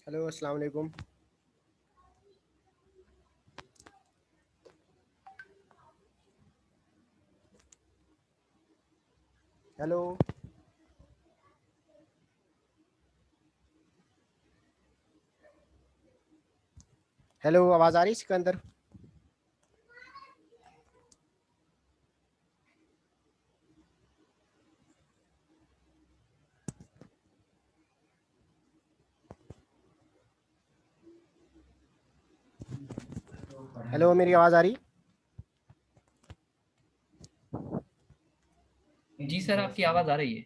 Hello, अस्सलाम वालेकुम। Hello. Hello, आवाज़ आ रही है सिकंदर? हेलो, मेरी आवाज़ आ रही? जी सर, आपकी आवाज आ रही है।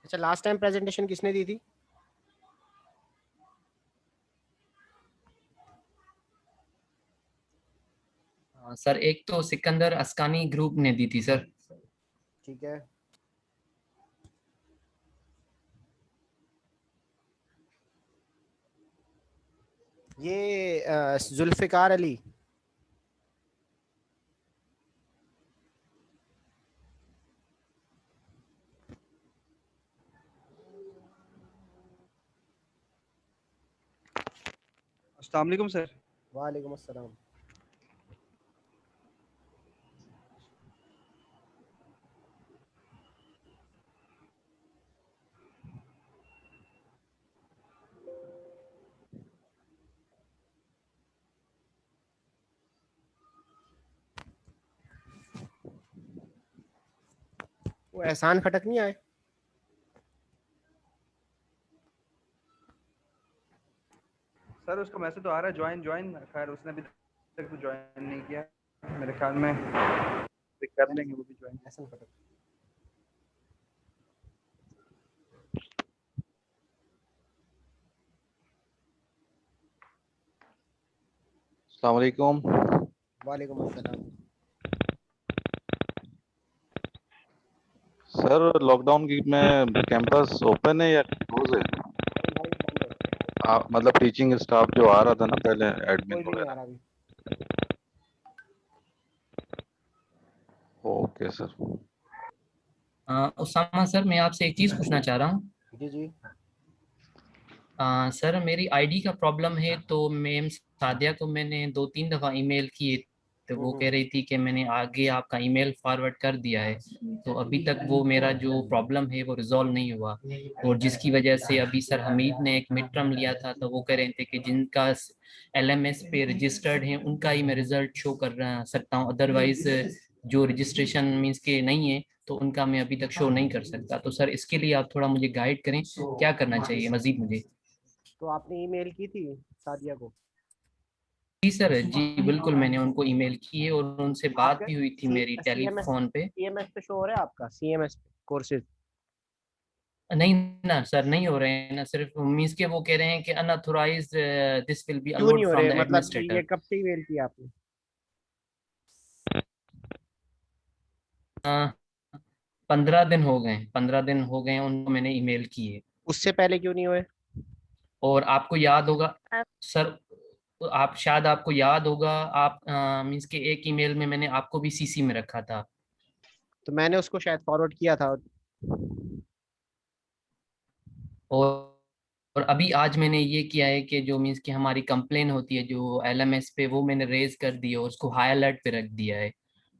अच्छा, लास्ट टाइम प्रेजेंटेशन किसने दी थी? सर, एक तो सिकंदर अस्कानी ग्रुप ने दी थी सर। ठीक है। ये जुल्फ़िकार अली। अस्सलाम वालेकुम सर। वालेकुम अस्सलाम। वो एहसान खटक नहीं आए? सर उसका मैसेज तो आ रहा है ज्वाइन ज्वाइन, खैर उसने अभी तक तो ज्वाइन नहीं किया। मेरे ख्याल में कर लेंगे वो भी ज्वाइन। एहसान खटक। अस्सलाम वालेकुम। वालेकुम अस्सलाम। सर, लॉकडाउन की में कैंपस ओपन है या क्लोज है? मतलब टीचिंग स्टाफ जो आ रहा था ना पहले, एडमिन कोई भी नहीं आ वगैरह। रहा अभी। Okay sir. उसामा सर, मैं आपसे एक चीज पूछना चाह रहा हूँ। जी जी। सर, मेरी आईडी का प्रॉब्लम है, तो मैम सादिया को मैंने 2-3 दफा ईमेल किए, तो वो कह रही थी कि मैंने आगे आपका ईमेल फॉरवर्ड कर दिया है। तो अभी तक वो मेरा जो प्रॉब्लम है वो रिजॉल्व नहीं हुआ, और जिसकी वजह से अभी सर हमीद ने एक मिड टर्म लिया था, तो वो कह रहे थे कि जिनका एलएमएस पे रजिस्टर्ड है उनका ही मैं रिजल्ट शो कर सकता हूँ, अदरवाइज जो रजिस्ट्रेशन मीन्स के नहीं है तो उनका मैं अभी तक शो नहीं कर सकता। तो सर, इसके लिए आप थोड़ा मुझे गाइड करें, क्या करना चाहिए मजीद मुझे। तो आपने ईमेल की थी सादिया को? जी सर, जी बिल्कुल, मैंने उनको ईमेल की है और उनसे बात आपका भी हुई थी मेरी सीएमएस टेलीफोन पे। सीएमएस पे शो हो रहा है आपका? सीएमएस पे कोर्सेज? नहीं ना सर, नहीं हो रहे हैं ना, सिर्फ मीन्स के वो कह रहे हैं कि अनऑथोराइज्ड दिस विल बी क्यों नहीं अलाउड हो फ्रॉम रहे? द मतलब ये एडमिनिस्ट्रेटर। कब से ईमेल की आपने? 15 दिन हो गए, 15 दिन हो गए उनको मैंने ईमेल की है। उससे पहले क्यों नहीं हुए? और आपको याद होगा सर, आप शायद आपको याद होगा, आप मीन्स के एक ईमेल में मैंने आपको भी सीसी में रखा था। तो मैंने उसको शायद फॉरवर्ड किया था। और और अभी आज मैंने ये किया है कि जो मीन्स कि हमारी कंप्लेन होती है जो एलएमएस पे, वो मैंने रेज कर दी है और उसको हाई अलर्ट पे रख दिया है।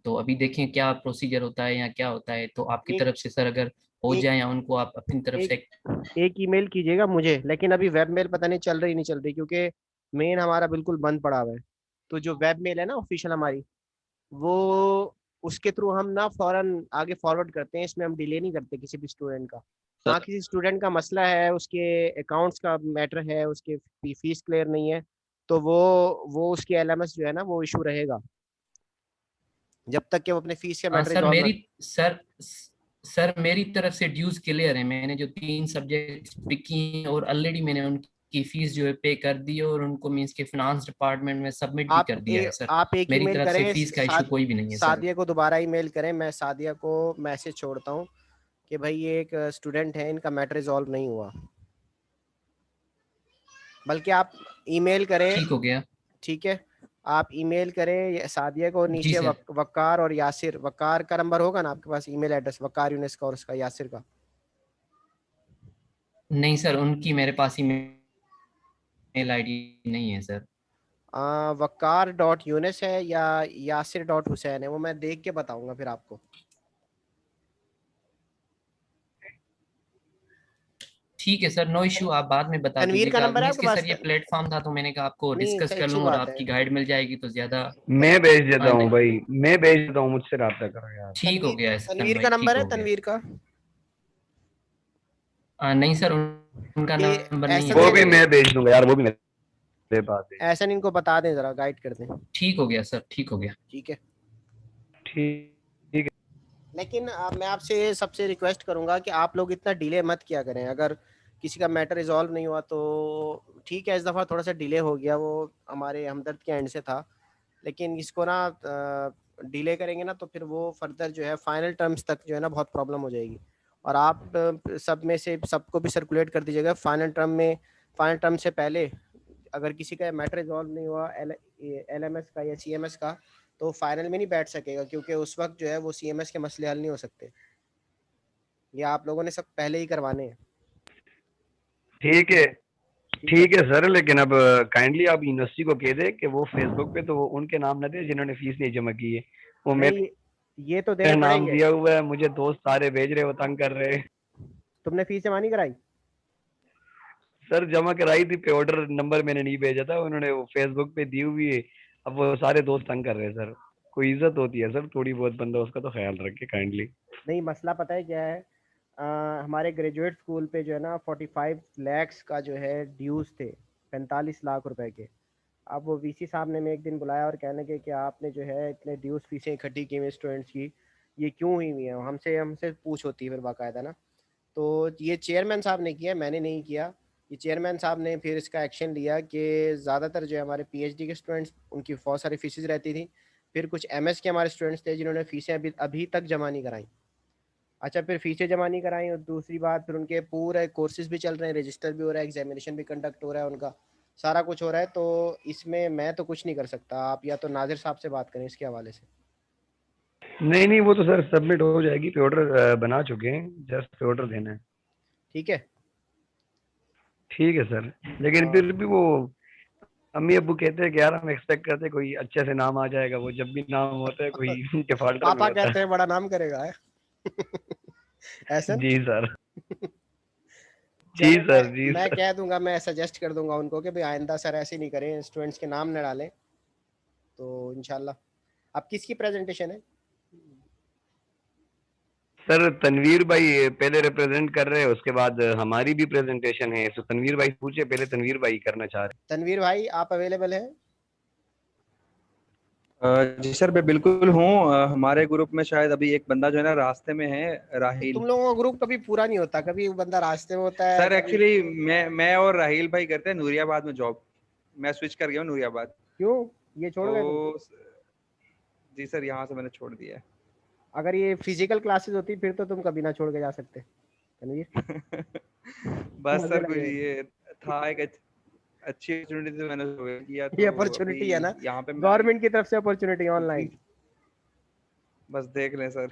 तो अभी देखें क्या प्रोसीजर होता है या क्या होता है, तो आपकी एक तरफ से सर अगर हो एक जाए या उनको आप अपनी तरफ एक से। एक ईमेल कीजिएगा मुझे, लेकिन अभी वेब मेल पता नहीं चल रही नहीं चल रही, क्योंकि मेन हमारा बिल्कुल बंद पड़ा हुआ है। तो जो वेब मेल है ना ऑफिशियल हमारी, वो उसके थ्रू हम ना फौरन आगे फॉरवर्ड करते हैं। इसमें हम डिले नहीं करते किसी भी स्टूडेंट का। हाँ, सर, किसी स्टूडेंट का मसला है, उसके अकाउंट्स का मैटर है, उसके फीस क्लियर नहीं है, तो वो उसकी एलएमएस जो है ना वो इशू रहेगा जब तक कि वो अपने फीस का मैटर सर रिजॉल्व ना। मेरी सर सर मेरी तरफ से ड्यूज क्लियर है, मैंने जो 3 सब्जेक्ट पिक किए हैं और ऑलरेडी मैंने उनकी फीस जो है पे कर दी है और उनको मीन्स के फिनांस डिपार्टमेंट में सबमिट भी कर दिया है सर। आप एक मेरी ईमेल तरफ से करें फीस का इशू कोई भी नहीं है सर। सादिया को दोबारा ईमेल करें, मैं सादिया को मैसेज छोड़ता हूँ। कि भाई ये एक स्टूडेंट है, इनका मैटर रिजॉल्व नहीं हुआ, बल्कि आप ईमेल करें। ठीक हो गया। ठीक है, आप ईमेल करें सादिया को, जी नीचे सर। वकार और यासिर, वकार का नंबर होगा ना आपके पास, ईमेल एड्रेस वकार यूनिस का और उसका यासिर का? नहीं सर, उनकी मेरे पास ईमेल आईडी नहीं है सर। वकार डॉट यूनिस है या यासिर डॉट हुसैन है, वो मैं देख के बताऊंगा फिर आपको। ठीक है सर, नो इशू, आप बाद में बता तनवीर का दीजिएगा। नंबर है मीन्स आपके के पास? सर ये प्लेटफॉर्म था तो मैंने कहा आपको नहीं डिस्कस सही, कर अच्छी लूँ और बात है। आपकी गाइड मिल जाएगी तो ज्यादा। मैं भेज देता हूँ नहीं, भाई, मैं भेज देता हूँ, मुझसे रब्ता करो यार। ठीक हो गया एहसन तनवीर भाई, का ठीक नंबर है, हो गया। तनवीर का? नहीं सर, उनका ये नंबर नहीं है एहसन वो से मेरे भी पास। मैं भेज दूंगा यार, वो भी मेरे पास है। एहसन इनको बता दें, जरा गाइड कर दें। ठीक हो गया सर, ठीक हो गया। ठीक है, ठीक है। लेकिन मैं आपसे सबसे रिक्वेस्ट करूंगा कि आप लोग इतना डिले मत किया करें। अगर किसी का मैटर रिजॉल्व नहीं हुआ तो ठीक है, इस दफ़ा थोड़ा सा डिले हो गया, वो हमारे हमदर्द के एंड से था, लेकिन इसको ना डिले करेंगे ना तो फिर वो फर्दर जो है फाइनल टर्म्स तक जो है ना बहुत प्रॉब्लम हो जाएगी। और आप सब में से सबको भी सर्कुलेट कर दीजिएगा फाइनल टर्म में, फाइनल टर्म से पहले अगर किसी का मैटर रिजॉल्व नहीं हुआ LMS का या CMS का, तो फाइनल में नहीं बैठ सकेगा, क्योंकि उस वक्त जो है वो CMS के मसले हल नहीं हो सकते। ये आप लोगों ने सब पहले ही करवाने हैं। ठीक है, ठीक है, ठीक है सर, लेकिन अब काइंडली आप यूनिवर्सिटी को कह दे कि वो फेसबुक पे तो वो उनके नाम न दे जिन्होंने फीस नहीं जमा की है। वो नहीं ये तो मेरा देने नाम पड़ेंगे। दिया हुआ है, मुझे दोस्त सारे भेज रहे, वो तंग कर रहे हैं। तुमने फीस जमा नहीं कराई? सर जमा कराई थी, पे ऑर्डर नंबर मैंने नहीं भेजा था, उन्होंने वो फेसबुक पे दी हुई है। अब वो सारे दोस्त तंग कर रहे हैं सर। कोई इज्जत होती है सर थोड़ी बहुत, बंदा उसका तो ख्याल रखे काइंडली। नहीं, मसला पता है क्या है, हमारे ग्रेजुएट स्कूल पे जो है ना 45 लैक्स का जो है ड्यूज थे, 45 लाख रुपए के। अब वो VC साहब ने मैं एक दिन बुलाया और कहने के कि आपने जो है इतने ड्यूज फीसें इकट्ठी की हुई स्टूडेंट्स की, ये क्यों हुई हुई है, हमसे हमसे पूछ होती है फिर बाकायदा ना। तो ये चेयरमैन साहब ने किया, मैंने नहीं किया। ये चेयरमैन साहब ने फिर इसका एक्शन लिया कि ज़्यादातर जो है हमारे PhD के स्टूडेंट्स, उनकी बहुत सारी फीसेज रहती थी। फिर कुछ MS के हमारे स्टूडेंट्स थे जिन्होंने फीसें अभी अभी तक जमा नहीं कराई। अच्छा, फिर फीसें जमा नहीं कराई, और दूसरी बात फिर उनके पूरे कोर्सेज भी चल रहे हैं, रजिस्टर भी हो रहा है, एग्जामिनेशन भी कंडक्ट हो रहा है, उनका सारा कुछ हो रहा है। तो इसमें मैं तो कुछ नहीं कर सकता, आप या तो नाजिर साहब से बात करें इसके हवाले से। नहीं नहीं, वो तो सर सबमिट हो जाएगी, पे ऑर्डर बना चुके हैं, जस्ट पे ऑर्डर देना है। ठीक है, ठीक है सर, लेकिन फिर भी वो अम्मी अब्बू कहते हैं कि यार हम एक्सपेक्ट करते हैं कोई अच्छे से नाम आ जाएगा, वो जब भी नाम होता है कोई डिफॉल्टर में पापा होता कहते हैं बड़ा नाम करेगा है ऐसा। है। जी सर, जी चले, सर, जी मैं सर। कह दूंगा, मैं सजेस्ट कर दूंगा उनको कि भाई आइंदा सर ऐसे नहीं करें, स्टूडेंट्स के नाम न डालें। तो इंशाल्लाह। अब किसकी प्रेजेंटेशन है? सर तनवीर भाई पहले रिप्रेजेंट कर रहे हैं, उसके बाद हमारी भी प्रेजेंटेशन है, तो तनवीर भाई पूछे, पहले तनवीर भाई करना चाह रहे तनवीर भाई आप अवेलेबल हैं? जी सर, मैं बिल्कुल हूँ। हमारे ग्रुप में शायद अभी एक बंदा जो है ना रास्ते में है, राहिल। तुम लोगों का ग्रुप कभी पूरा नहीं होता, कभी वो बंदा रास्ते में होता है, सर कभी। एक्चुअली मैं और राहिल भाई करते हैं नूरियाबाद में जॉब। मैं स्विच कर गया हूँ नूरियाबाद। क्यों ये छोड़ गए तुम? तो जी सर, यहाँ से मैंने छोड़ दिया है। अगर ये फिजिकल क्लासेस होती फिर तो तुम कभी ना छोड़ के जा सकते तनवीर। बस मजे सर कुछ लगे। ये था, एक अच्छी अपॉर्चुनिटी तो मैंने ज्वाइन किया, ये तो अपॉर्चुनिटी अभी है ना, यहाँ पे मैं गवर्नमेंट की तरफ से अपॉर्चुनिटी ऑनलाइन। बस देख लें सर।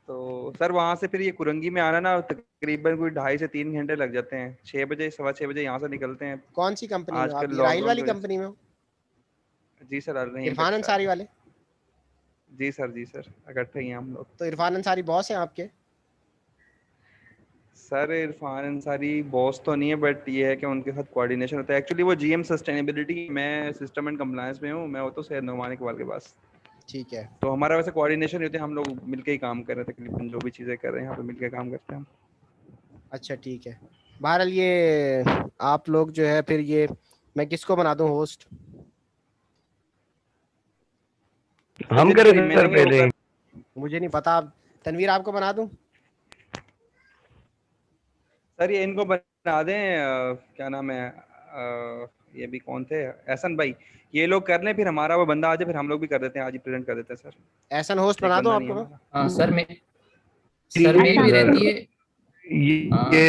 तो सर वहां से फिर ये कुरंगी में आना ना तकरीबन कोई 2.5 से 3 घंटे लग जाते हैं। 6 बजे 6:15 बजे यहाँ से निकलते हैं। कौन सी कंपनी में हो आप? आजकल ये राहिल लॉकडाउन वाली की वजह कंपनी में हो? से। जी सर, नहीं इरफान अंसारी वाले? जी सर, इकट्ठे ही हैं हम लोग। तो इरफान अंसारी बॉस हैं आपके? सर इरफान अंसारी बॉस तो नहीं है, बट ये है कि उनके साथ कोऑर्डिनेशन होता है। एक्चुअली वो GM सस्टेनेबिलिटी, मैं सिस्टम एंड कंप्लायंस में हूँ। मैं वो तो सैयद नोमान इकबाल के पास। ठीक है, तो हमारा वैसे कोऑर्डिनेशन होते हैं, हम लोग मिलके ही काम कर रहे हैं, तकरीबन जो भी चीज़ें कर रहे हैं यहाँ पे मिलके काम करते हैं हम। अच्छा ठीक है। बहरहाल ये आप लोग जो है फिर ये मैं किसको बना दूं होस्ट? हम जितनी करें टीमें सर रहेंगे वो पहले। मुझे नहीं पता, तनवीर आपको बना दूं? सर ये इनको बना दें, क्या नाम है, ये भी कौन थे, एहसन भाई। ये लोग कर लें, फिर हमारा वो बंदा आ जाए, फिर हम लोग भी कर देते हैं, आज ही प्रेजेंट कर देते हैं सर। एहसन होस्ट एक बना दूं बंदा नहीं है आपको मैं? हमारा। हाँ सर, सर मेरी भी रहती है। ये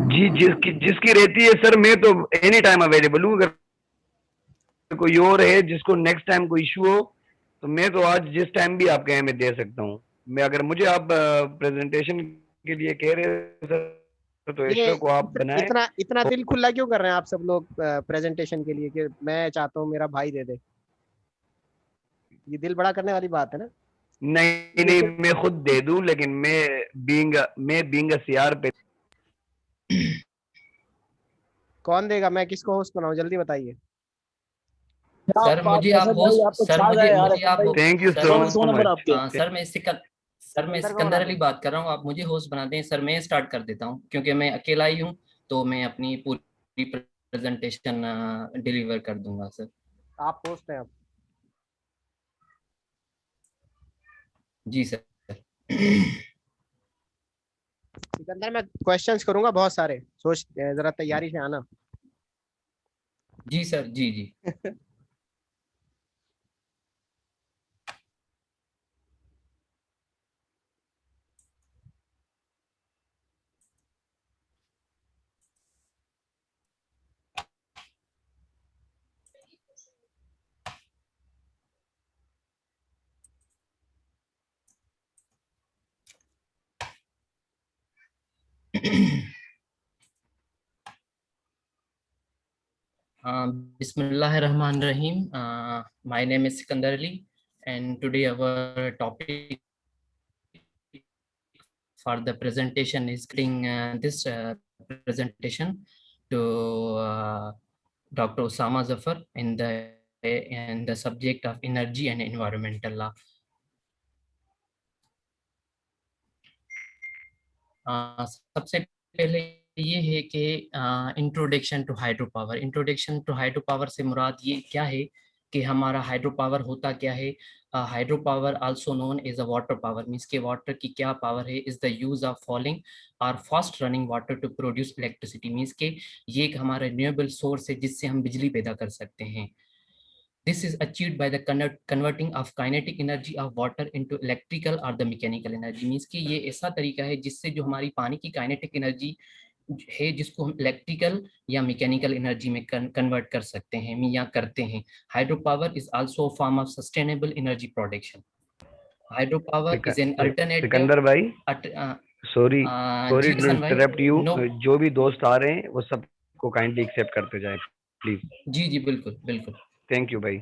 जी जिसकी रहती है सर, मैं तो एनी टाइम अवेलेबल हूँ। अगर कोई और है जिसको नेक्स्ट टाइम कोई इशू हो तो मैं तो आज जिस टाइम भी आप कहें मैं दे सकता हूँ। मैं अगर मुझे आप प्रेजेंटेशन के लिए कह रहे हैं सर तो ये एक्स्ट्रा को आप बनाएं। इतना इतना दिल खुला क्यों कर रहे हैं आप सब लोग प्रेजेंटेशन के लिए कि मैं चाहता हूँ मेरा भाई दे दे? ये दिल बड़ा करने वाली बात है ना। नहीं मैं खुद दे दूं, लेकिन मैं बीइंग अ सीआर पे। कौन देगा? मैं किसको होस्ट बनाऊं? जल्दी बताइए। सर मुझे आप होस्ट, सर मुझे आप thank you sir, so much. Sir मैं सिकंदर अली बात कर रहा हूँ। आप मुझे होस्ट बना दें सर, मैं स्टार्ट कर देता हूँ क्योंकि मैं अकेला ही हूँ, तो मैं अपनी पूरी प्रेजेंटेशन डिलीवर कर दूंगा सर। आप होस्ट हैं अब। जी सर। सिकंदर, मैं क्वेश्चंस करूंगा बहुत सारे, सोच जरा तैयारी से आना। जी सर, जी जी। Bismillahirrahmanirrahim. My name is Sikandar Ali, and today our topic for the presentation is getting this presentation to Dr. Osama Zafar in the subject of energy and environmental law. सबसे पहले ये है कि introduction to hydro power. Introduction to hydro power से मुराद ये क्या है कि हमारा हाइड्रो पावर होता क्या है। Hydro power also known as a water power, means के वाटर की क्या पावर है, is the use of falling और fast running water to produce electricity, means के ये एक हमारा रिन्यूएबल सोर्स है जिससे हम बिजली पैदा कर सकते हैं। This is achieved by the converting of kinetic energy of water into electrical or the mechanical energy, means कि ये ऐसा तरीका है जिससे जो हमारी पानी की काइनेटिक एनर्जी है जिसको हम इलेक्ट्रिकल या मैकेनिकल एनर्जी में कन्वर्ट कर सकते हैं या करते हैं। Hydro power is also a form of sustainable energy production. Hydro power is an alternative. Sikandar भाई सॉरी जी टू हसन भाई। Interrupt you. नो, जो भी दोस्त आ रहे हैं वो सबको काइंडली एक्सेप्ट करते जाए प्लीज। जी जी बिल्कुल बिल्कुल। थैंक यू भाई।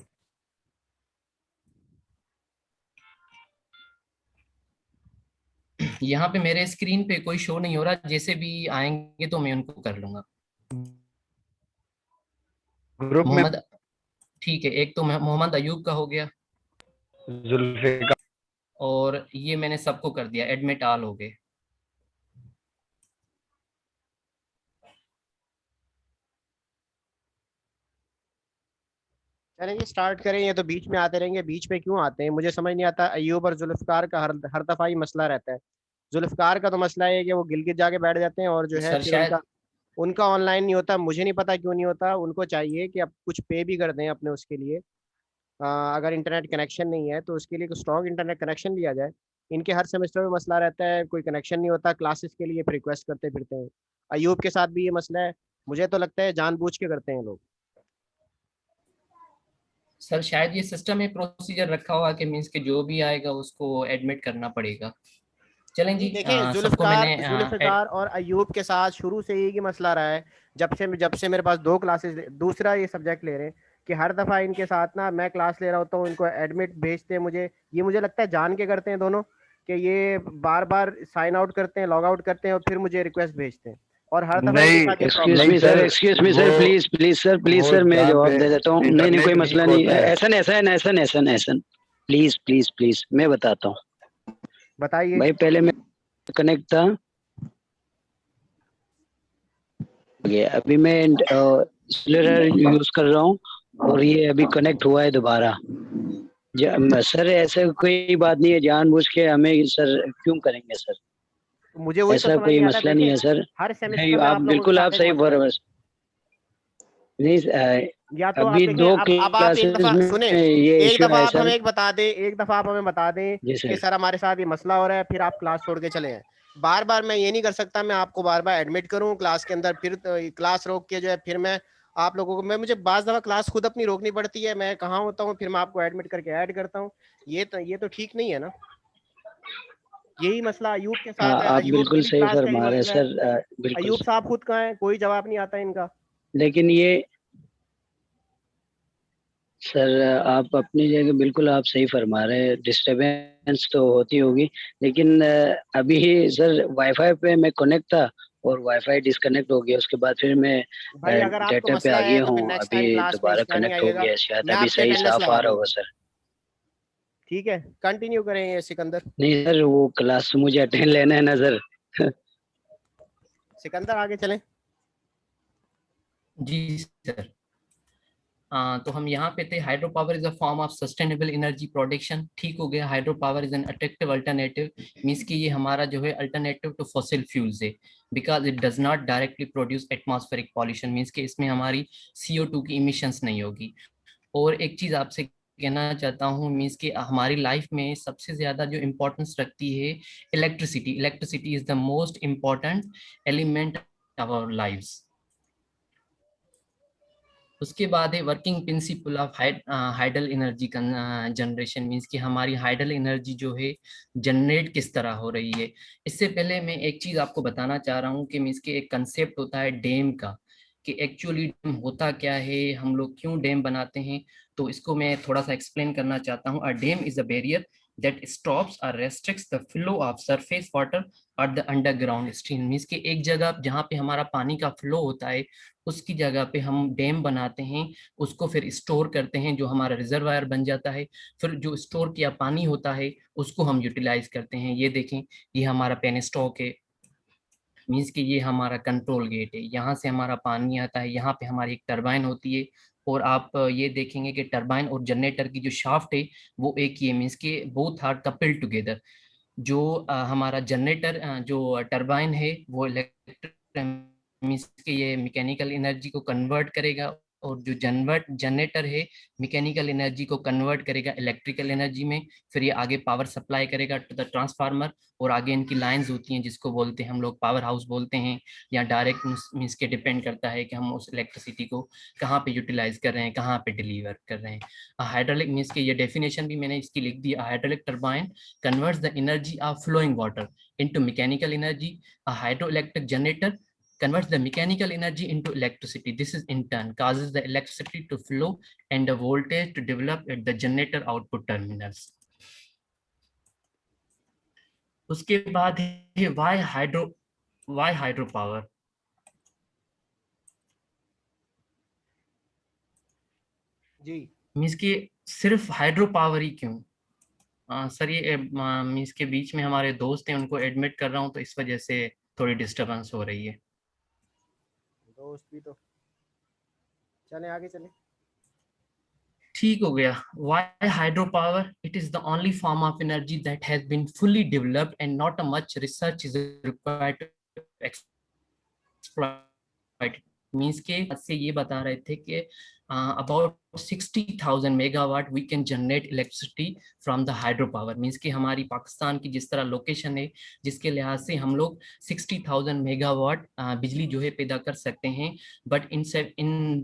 यहाँ पे मेरे स्क्रीन पे कोई शो नहीं हो रहा, जैसे भी आएंगे तो मैं उनको कर लूंगा। ग्रुप में मोहम्मद, ठीक है, एक तो मोहम्मद अयूब का हो गया जुल्फिकार और ये मैंने सबको कर दिया, एडमिट आल हो गए। चलेंगे स्टार्ट करें। ये तो बीच में आते रहेंगे, बीच में क्यों आते हैं मुझे समझ नहीं आता। अयूब और जुल्फकार का हर दफा ही मसला रहता है। जुल्फकार का तो मसला है कि वो गिलगित जाके बैठ जाते हैं और जो है सर फिर शायद उनका उनका ऑनलाइन नहीं होता। मुझे नहीं पता क्यों नहीं होता। उनको चाहिए कि अब कुछ पे भी कर दें अपने उसके लिए। अगर इंटरनेट कनेक्शन नहीं है तो उसके लिए स्ट्रॉन्ग इंटरनेट कनेक्शन लिया जाए। इनके हर सेमेस्टर में मसला रहता है, कोई कनेक्शन नहीं होता, क्लासेस के लिए फिर रिक्वेस्ट करते फिरते हैं। अयूब के साथ भी ये मसला है। मुझे तो लगता है जानबूझ के करते हैं लोग। सर शायद ये सिस्टम में प्रोसीजर रखा हुआ कि मींस के जो भी आएगा उसको एडमिट करना पड़ेगा। चलें नहीं जी, देखें, सबको जुल्फकार मैंने जुल्फकार और अयूब के साथ शुरू से ही मसला रहा है। जब से मेरे पास दो क्लासेस, दूसरा ये सब्जेक्ट ले रहे हैं कि हर दफा इनके साथ ना मैं क्लास ले रहा होता हूँ, इनको एडमिट भेजते हैं मुझे। ये मुझे लगता है जान के करते हैं दोनों, कि ये बार बार साइन आउट करते हैं, लॉग आउट करते हैं और फिर मुझे रिक्वेस्ट भेजते हैं। और हर दफा इनके नहीं साथ ये excuse problem me sir, excuse me sir, please please sir, please वो सर, मैं जहाँ जवाब पे दे देता हूँ। नहीं नहीं, कोई इंटरनेट मसला वीक नहीं। होता है। ऐसा ऐसा ऐसा ऐसा ऐसा प्लीज प्लीज प्लीज मैं बताता हूँ। बताइए। भाई पहले मैं कनेक्ट था, ये अभी मैं यूज कर रहा हूँ और ये अभी कनेक्ट हुआ है दोबारा। सर ऐसा कोई बात नहीं है, जानबूझ के हमें सर क्यों करेंगे सर? तो मुझे वही तो ऐसा समझ कोई नहीं आता। मसला नहीं देखें, है सर। हर नहीं, सेमेस्टर में आप आप लोगों के बिल्कुल आप साथ एक सही मसला है। नहीं या तो आप अभी देखें, 2 अब आप एक क्लासेस दफा में सुने, ये एक इश्यू दफा है आप हमें सर। एक बता दें, एक दफा आप हमें बता दें जी कि सर। सर हमारे साथ ये मसला हो रहा है, फिर आप क्लास छोड़ के चले हैं। बार बार मैं ये नहीं कर सकता, मैं आपको बार बार एडमिट करूं क्लास के अंदर, फिर क्लास रोक के जो है फिर मैं आप लोगों को, मैं मुझे बाज दफा क्लास खुद अपनी रोकनी पड़ती है, मैं कहाँ होता हूँ, फिर मैं आपको एडमिट करके ऐड करता हूँ। ये तो ठीक नहीं है ना। यही मसला अयूब के हाँ, साथ है, आप अयूब की बिल्कुल भी सही क्लास का ही फरमा रहे हैं मसला है। सर, बिल्कुल। अयूब साहब खुद कहाँ है, कोई जवाब नहीं आता इनका। लेकिन ये सर, आप अपनी जगह बिल्कुल आप सही फरमा रहे हैं, डिस्टरबेंस तो होती होगी, लेकिन अभी सर वाईफाई पे मैं कनेक्ट था और वाईफाई डिस्कनेक्ट हो गया, उसके बाद फिर मैं भाई अगर आपको डेटा पे मसला आ है गया तो फिर हूँ, नेक्स्ट अभी टाइम क्लास में दोबारा इस तरह नहीं कनेक्ट हो आइएगा, गया, शायद मैं अभी आपकी सही अटेंडेंस साफ लगा आ रहा दूंगा। होगा सर। ठीक है, कंटिन्यू करेंगे सिकंदर। नहीं सर, वो क्लास मुझे अटेंड लेना है ना सर। सिकंदर आगे चलें। जी सर। तो हम यहाँ पे थे, hydro power is a form of sustainable energy production. ठीक हो गया, hydro power is an attractive alternative, means कि ये हमारा जो है अल्टरनेटिव टू फॉसिल फ्यूल्स है, because it does not directly produce atmospheric pollution, means कि इसमें हमारी CO2 की इमिशंस नहीं होगी। और एक चीज आपसे कहना चाहता हूँ, मींस कि हमारी लाइफ में सबसे ज्यादा जो इम्पोर्टेंस रखती है electricity. Electricity is the most important element of our lives. उसके बाद है working principle of hydel energy generation, means कि हमारी हाइडल एनर्जी जो है जनरेट किस तरह हो रही है। इससे पहले मैं एक चीज आपको बताना चाह रहा हूँ कि मींस कि एक कंसेप्ट होता है डैम का, कि एक्चुअली डैम होता क्या है, हम लोग क्यों डैम बनाते हैं। तो इसको मैं थोड़ा सा एक्सप्लेन करना चाहता हूँ। A dam is a barrier that stops or restricts the flow of surface water or the underground stream, means कि एक जगह जहाँ पे हमारा पानी का फ्लो होता है उसकी जगह पे हम डैम बनाते हैं, उसको फिर स्टोर करते हैं, जो हमारा रिजर्वायर बन जाता है। फिर जो स्टोर किया पानी होता है उसको हम यूटिलाइज करते हैं। ये देखें, ये हमारा पेन स्टॉक है, मीन्स कि ये हमारा कंट्रोल गेट है, यहाँ से हमारा पानी आता है, यहाँ पे हमारी एक टरबाइन होती है। और आप ये देखेंगे कि टरबाइन और जनरेटर की जो शाफ्ट है वो एक ही है, मीन्स कि बोथ आर कपल्ड टुगेदर। जो हमारा जनरेटर जो टरबाइन है वो इलेक्ट्रिक मींस कि ये मैकेनिकल एनर्जी को कन्वर्ट करेगा, और जो जनरेटर है मैकेनिकल एनर्जी को कन्वर्ट करेगा इलेक्ट्रिकल एनर्जी में। फिर ये आगे पावर सप्लाई करेगा टू द ट्रांसफार्मर, और आगे इनकी लाइंस होती हैं जिसको बोलते हैं हम लोग पावर हाउस बोलते हैं, या डायरेक्ट मींस के डिपेंड करता है कि हम उस इलेक्ट्रिसिटी को कहाँ पे यूटिलाइज कर रहे हैं, कहाँ पे डिलीवर कर रहे हैं। हाइड्रोलिक मींस के ये डेफिनेशन भी मैंने इसकी लिख दी। Hydraulic turbine converts the energy of flowing water into mechanical energy. A hydroelectric generator converts the mechanical energy into electricity. This is in turn causes the electricity to flow and the voltage to develop at the generator output terminals. उसके बाद है why hydro power। जी means कि सिर्फ hydro power ही क्यों। Sir ये means के बीच में हमारे दोस्त हैं, उनको एडमिट कर रहा हूँ तो इस वजह से थोड़ी डिस्टरबेंस हो रही है। दोस्त भी तो, चले आगे चले। ठीक हो गया। Why hydropower? It is the only form of energy that has been fully developed and not a much research is required to exploit it. Means के से ये बता रहे थे कि about 60,000 megawatt we can generate electricity from the hydro power. Means कि हमारी पाकिस्तान की जिस तरह लोकेशन है जिसके लिहाज से हम लोग 60,000 मेगावाट बिजली जो है पैदा कर सकते हैं। But in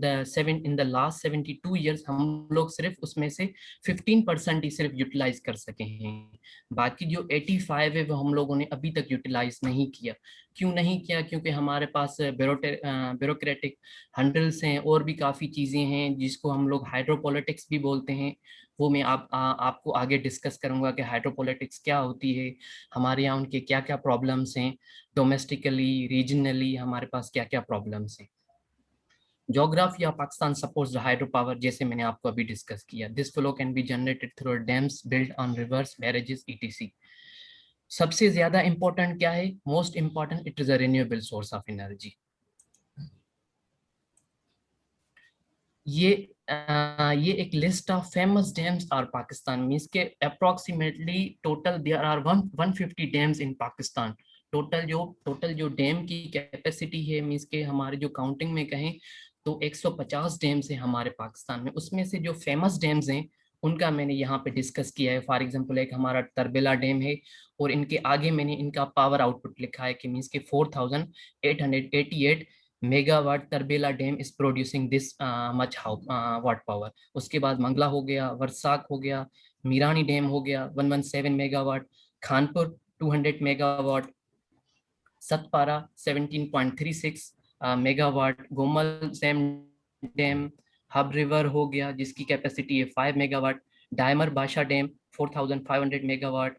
the last 72 years हम लोग सिर्फ उसमें से 15% ही सिर्फ यूटिलाइज कर सके हैं। बाकी जो 85 है वो हम लोगों ने अभी तक यूटिलाइज नहीं किया। क्यों नहीं किया? क्योंकि हमारे पास ब्यूरोक्रेटिक हंडल्स हैं और भी काफ़ी चीज़ें हैं जिसको हम लोग हाइड्रोपॉलिटिक्स भी बोलते हैं। वो मैं आपको आगे डिस्कस करूंगा कि हाइड्रोपॉलिटिक्स क्या होती है, हमारे यहाँ उनके क्या क्या प्रॉब्लम्स हैं, डोमेस्टिकली रीजनली हमारे पास क्या क्या प्रॉब्लम्स हैं। Geography of Pakistan supports the hydropower, जैसे मैंने आपको अभी डिस्कस किया। This flow can be generated through dams built on rivers, barrages, etc. सबसे ज्यादा इंपॉर्टेंट क्या है? Most important, it is a renewable source of energy. ये एक list of famous dams are Pakistan, means के approximately total there are 150 dams in Pakistan. Total जो dam की capacity है, मींस के हमारे जो काउंटिंग में कहें तो 150 डैम्स हैं हमारे पाकिस्तान में। उसमें से जो फेमस डैम्स हैं उनका मैंने यहाँ पे डिस्कस किया है। फॉर एग्जांपल एक हमारा तरबेला डैम है, और इनके आगे मैंने इनका पावर आउटपुट लिखा है कि मीन्स के 4888 megawatt Tarbela dam is producing this much watt power. उसके बाद मंगला हो गया, वर्साक हो गया, मीरानी डैम हो गया 117 megawatt, Khanpur 200 megawatt, Satpara 17.36 megawatt, Gomal Zam dam, Hub river हो गया जिसकी कैपेसिटी है 5 मेगावाट, डायमर बादशाह डैम 4500 मेगावाट,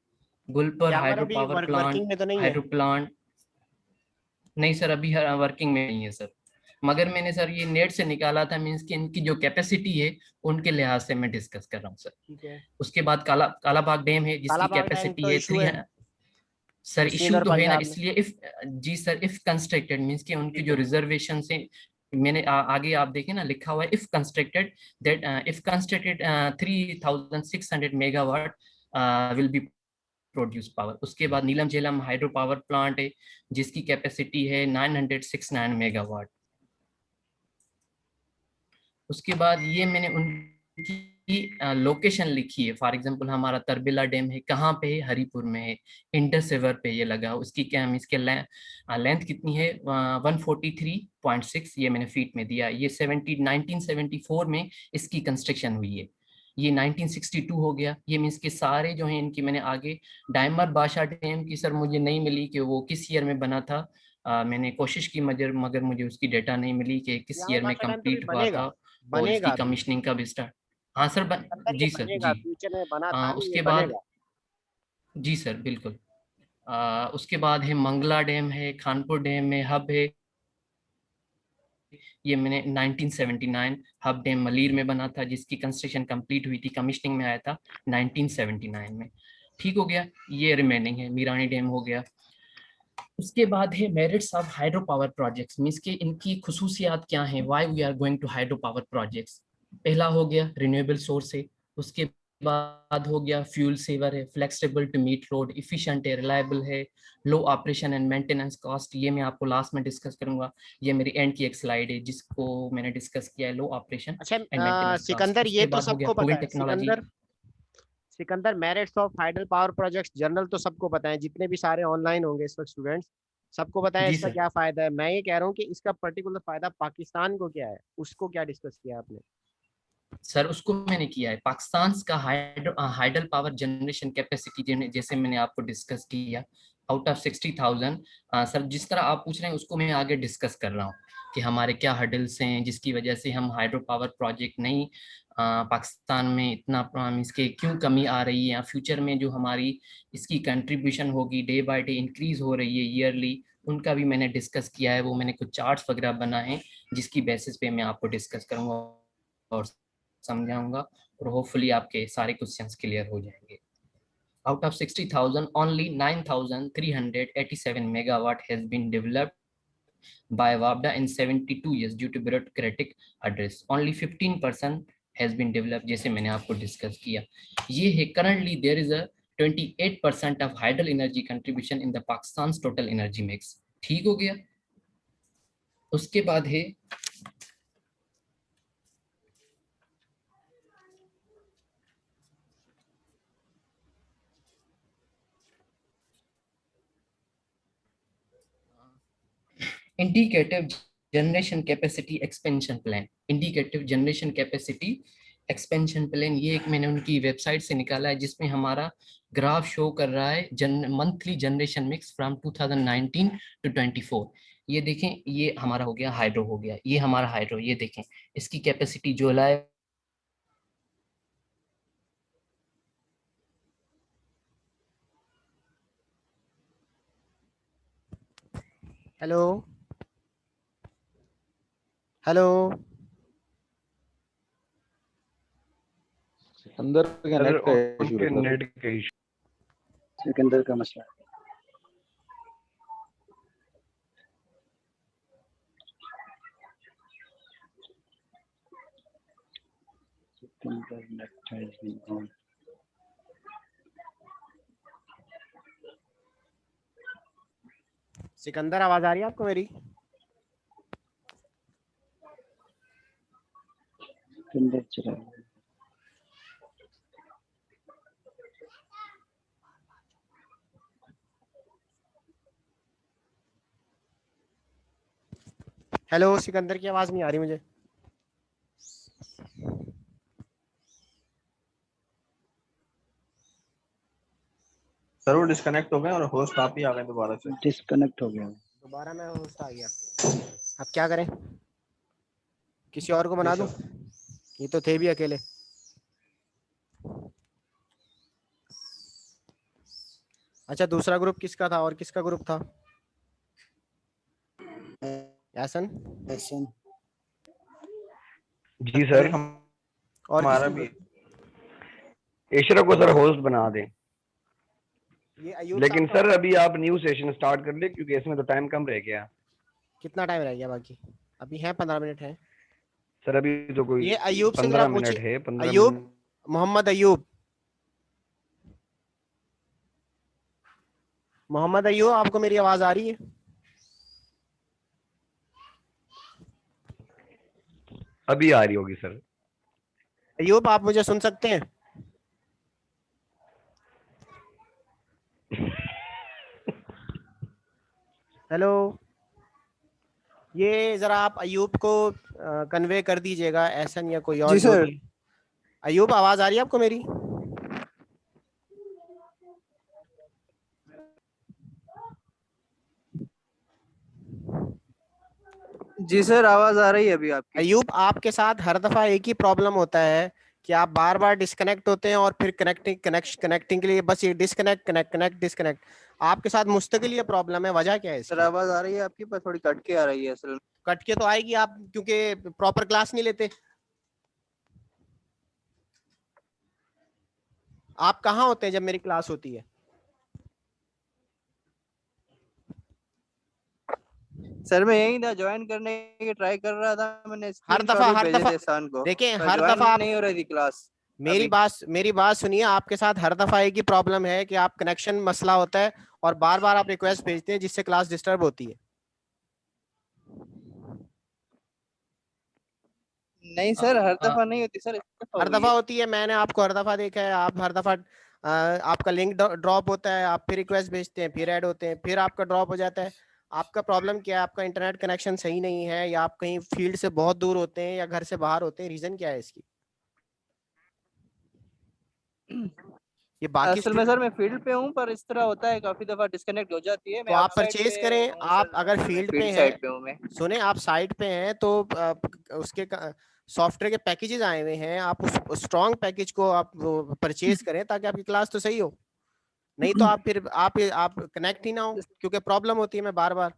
गुलपर जामर हाइड्रो अभी पावर वर्किंग प्लांट, में तो नहीं है? हाइड्रो प्लांट नहीं सर, अभी वर्किंग में नहीं है सर, मगर मैंने सर ये नेट से निकाला था, मीन्स कि इनकी जो कैपेसिटी है उनके लिहाज से मैं डिस्कस कर रहा हूँ सर। ठीक है। उसके बाद कालाबाग डैम है जिसकी कालाबाग डैम कैपेसिटी तो है इशू है सर इशू श्रीनगर तो है ना, पंजाब में। इसलिए इफ जी सर इफ कंस्ट्रक्टेड मींस कि उनकी जो रिजर्वेशन से मैंने आगे आप देखें ना लिखा हुआ है if constructed that if constructed 3600 megawatt will be produce power. उसके बाद नीलम झेलम हाइड्रो पावर प्लांट है जिसकी कैपेसिटी है 969 मेगावाट। उसके बाद ये मैंने उनकी लोकेशन लिखी है। फॉर एग्जांपल हमारा तरबिला डैम है कहाँ पे है, हरीपुर में है, इंडस रिवर पे ये लगा। उसकी क्या इसके लेंथ कितनी है 143.6, ये मैंने फीट में दिया। ये 1974 में इसकी कंस्ट्रक्शन हुई है। ये 1962 हो गया। ये मीन्स के सारे जो हैं इनकी मैंने आगे डायमर बादशाह डैम की सर मुझे नहीं मिली कि वो किस ईयर में बना था। मैंने कोशिश की मगर मुझे उसकी डेटा नहीं मिली कि किस यार ईयर में बादशाह डैम तो भी कंप्लीट हुआ बनेगा, था और इसकी बनेगा अभी। कमीशनिंग का भी स्टार्ट। हाँ सर अंदर ये जी सर बनेगा, जी। फ्यूचर में बना था नहीं, ये उसके बाद बनेगा। जी सर बिल्कुल। उसके बाद है मंगला डैम है, खानपुर डैम है, हब है। ये मैंने 1979 हब डैम मलीर में बना था जिसकी कंस्ट्रक्शन कंप्लीट हुई थी, कमीशनिंग में आया था 1979 में। ठीक हो गया। ये रिमेनिंग है मीरानी डैम हो गया। उसके बाद है merits of hydro power projects, means के इनकी खुसूसियात क्या हैं, why we are going to hydro power projects. पहला हो गया रिन्यूएबल सोर्स है, उसके बाद हो गया फ्यूल सेवर है, flexible to meet load, efficient है, रिलायबल है, low operation and maintenance cost. ये मैं आपको लास्ट में डिस्कस करूंगा। ये मेरी एंड की एक स्लाइड है जिसको मैंने डिस्कस किया है, लो ऑपरेशन अच्छा एंड मेंटेनेंस कॉस्ट। सिकंदर, ये उसके तो बाद हो गया सबको पता प्रूवन है technology. Sikandar. Sikandar, merits of hydel power projects general तो सबको पता है, जितने भी सारे ऑनलाइन होंगे इस वक्त स्टूडेंट्स, सबको पता है जी इसका सर। क्या फायदा है। मैं ये कह रहा हूँ कि इसका पर्टिकुलर फायदा पाकिस्तान को क्या है, उसको क्या डिस्कस किया आपने? सर उसको मैंने किया है, पाकिस्तान का हाइडल पावर जनरेशन कैपेसिटी जैसे मैंने आपको डिस्कस किया आउट ऑफ 60,000। सर जिस तरह आप पूछ रहे हैं उसको मैं आगे डिस्कस कर रहा हूँ कि हमारे क्या हर्डल्स हैं जिसकी वजह से हम हाइड्रो पावर प्रोजेक्ट नहीं पाकिस्तान में इतना इसके क्यों कमी आ रही है, या फ्यूचर में जो हमारी इसकी कंट्रीब्यूशन होगी डे बाय डे इंक्रीज हो रही है ईयरली, उनका भी मैंने डिस्कस किया है। वो मैंने कुछ चार्ट्स वगैरह बनाए हैं जिसकी बेसिस पे मैं आपको डिस्कस करूंगा और समझाऊंगा, और होपफुली आपके सारे क्वेश्चंस क्लियर हो जाएंगे। Out of 60,000, only 9,387 megawatt has been developed by WAPDA in 72 years due to bureaucratic address. Only 15% has been developed, जैसे मैंने आपको डिस्कस किया। ये है currently there is a 28% of hydel energy contribution in the Pakistan's total energy mix। ठीक हो गया। उसके बाद है indicative generation capacity expansion plan. Indicative generation capacity expansion plan ये एक मैंने उनकी वेबसाइट से निकाला है जिसमें हमारा ग्राफ शो कर रहा है monthly generation mix from 2019 to 24। ये देखें, ये हमारा हो गया हाइड्रो हो गया, ये हमारा हाइड्रो, ये देखें इसकी कैपेसिटी जुलाई हेलो हेलो। अंदर का सर नेट का इशू उनके लग रहा है। नेट का इशू। सिकंदर का मसला। Sikandar net has been on. Sikandar, आवाज आ रही है आपको मेरी? सिकंदर चला गया। हेलो सिकंदर की आवाज नहीं आ रही मुझे। सर वो डिस्कनेक्ट हो गए और होस्ट आप ही आ गए दोबारा से। डिस्कनेक्ट हो गया। दोबारा मैं होस्ट आ गया। अब क्या करें? किसी और को बना दूं? ये तो थे भी अकेले। अच्छा दूसरा ग्रुप किसका था और किसका ग्रुप था? यासन? जी सर। और हमारा किसका भी ग्रुप? इशरक को सर होस्ट बना दें। ये अयूब लेकिन साहब सर अभी आप न्यू सेशन स्टार्ट कर ले क्योंकि इसमें तो टाइम कम रह गया। कितना टाइम रह गया बाकी? अभी है 15 मिनट है। सर अभी तो कोई ये अयूब से जरा 15 मिनट पूछिए। है। 15 अयूब, मिनट। मोहम्मद अयूब, मोहम्मद अयूब आपको मेरी आवाज आ रही है? अभी आ रही होगी सर। अयूब आप मुझे सुन सकते हैं? हेलो, ये जरा आप अयूब को कन्वे कर दीजिएगा, एहसन या कोई और जी जो सर। भी। अयूब आवाज आ रही है आपको मेरी? जी सर आवाज आ रही है अभी आपकी। अयूब आपके साथ हर दफा एक ही प्रॉब्लम होता है कि आप बार बार डिस्कनेक्ट होते हैं और फिर कनेक्टिंग के लिए बस ये डिस्कनेक्ट कनेक्ट कनेक्ट डिस्कनेक्ट। आपके साथ मुस्तकिल ये प्रॉब्लम है, वजह क्या है सर इसकी? आवाज आ रही है आपकी पर थोड़ी कट के आ रही है असल। कट के तो आएगी, आप क्योंकि प्रॉपर क्लास नहीं लेते। आप कहाँ होते हैं जब मेरी क्लास होती है? सर मैं यही था, ज्वाइन करने की ट्राई कर रहा था, मैंने हर स्क्रीनशॉट भी भेजे दफा थे सान को। देखें, पर हर ज्वाइन दफा आप नहीं हो रही थी क्लास। मेरी बात सुनिए। आपके साथ हर दफा एक ही प्रॉब्लम है कि आप कनेक्शन मसला होता है और बार बार आप रिक्वेस्ट भेजते हैं जिससे क्लास डिस्टर्ब होती है। नहीं सर हर दफा नहीं होती सर, इस दफा हर हुई दफा है। होती है, मैंने आपको हर दफा देखा है। आप हर दफा आपका लिंक ड्रॉप होता है, आप फिर रिक्वेस्ट भेजते हैं, फिर ऐड होते हैं, फिर आपका ड्रॉप हो जाता है। आपका प्रॉब्लम क्या है? आपका इंटरनेट कनेक्शन सही नहीं है या आप कहीं फील्ड से बहुत दूर होते हैं या घर से बाहर होते हैं? रीजन क्या है इसकी? ये बाकी असल में सर मैं फील्ड पे हूँ, पर इस तरह होता है काफी दफा डिस्कनेक्ट हो जाती है। तो मैं आप आउटसाइड परचेज पे करें। हूँ आप सर, अगर मैं फील्ड पे फील्ड हैं, साइड पे हूँ मैं। सुने आप साइट पे हैं तो उसके सॉफ्टवेयर के पैकेजेस आए हुए हैं, आप उस स्ट्रॉन्ग पैकेज को आप परचेज करें ताकि आपकी क्लास तो सही हो। नहीं तो आप फिर आप कनेक्ट ही ना हो क्योंकि प्रॉब्लम होती है मैं बार बार।